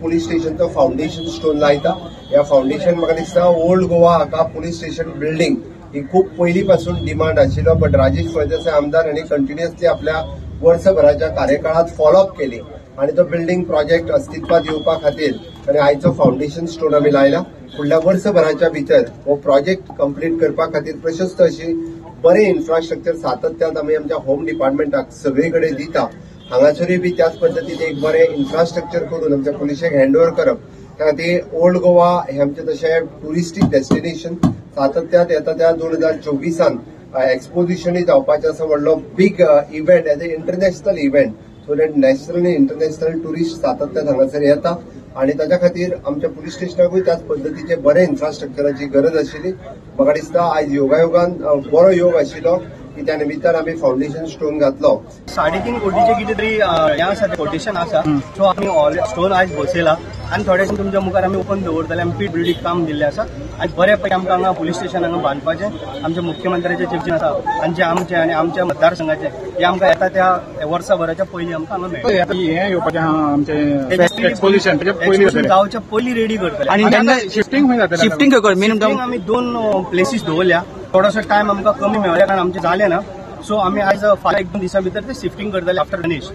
Police स्टेशनचं foundation stone लायता। ह्या फाउंडेशन म्हाका दिसता ओल्ड गोवा हाका पुलीस स्टेशन बिल्डिंग ही खूप पयलींपासून डिमांड आशिल्लो, बट राजेश फळदेसाय आमदार हांणी कंटिन्युअसली आपल्या वर्सभराच्या कार्यकाळात फॉलोअप केली आणि तो बिल्डिंग प्रोजेक्ट अस्तित्वात येवपा खातीर आणि आयचो फाउंडेशन स्टोन आमी लायला। फुडल्या वर्सभराच्या भितर हो प्रोजेक्ट कंप्लीट करपा खातीर प्रशस्त अशी बरे इन्फ्रास्ट्रक्चर सातत्यान आमी आमच्या होम डिपार्टमेंटाक सगळीकडे दिता। हांगासरूय बी त्याच पद्दतीन एक बरे इन्फ्रास्ट्रक्चर करून आमच्या पुलिशेक हँडओव्हर करप। त्या खातीर ओल्ड गोवा हे आमचे तशें ट्युरिस्टीक डेस्टिनेशन सातत्यात येता त्या 2024 एक्सपोजिशनूय जावपाचें आसा व्हडलो big event as a international event, so that national आनी इंटरनॅशनल ट्युरिस्ट सातत्यान हांगासर येता आणि ताच्या खातीर आमच्या पुलीस स्टेशनाकूय त्याच पद्दतीचे बरे इन्फ्रास्ट्रक्चराची गरज आशिल्ली। म्हाका दिसता आयज योगायोगान बरो योग आशिल्लो की त्या निमित्तान आमी फाउंडेशन स्टोन घातलो। 3.5 कोटीचे कितें तरी हें आसा कोटेशन आसा, सो आमी स्टोन आयज बसयला आनी थोडे दिस तुमच्या मुखार आमी ओपन दवरतले। आमी पीट बिल्डींग काम दिल्लें आसा आनी बऱ्यापैकी आमकां हांगा पुलीस स्टेशन हांगा बांदपाचें आमच्या मुख्यमंत्र्याचे चिंतन आसा आनी जे आमचे आनी आमच्या मतदारसंघाचे हे आमकां येता त्या वर्साभराच्या पयलीं आमकां हांगा मेळटलें। हें येवपाचें आमचें एक्सपोजिशन जावच्या पयलीं रेडी करतले आनी शिफ्टिंग खंय जातलें? शिफ्टिंग आमी 2 प्लेसीस दवरल्या। थोडोसो टायम आमकां कमी मेळ्ळ्या कारण आमचें जालें ना, सो आमी आयज फाल्यां 1-2 दिसां भितर ते शिफ्टिंग करतले आफ्टर गणेश।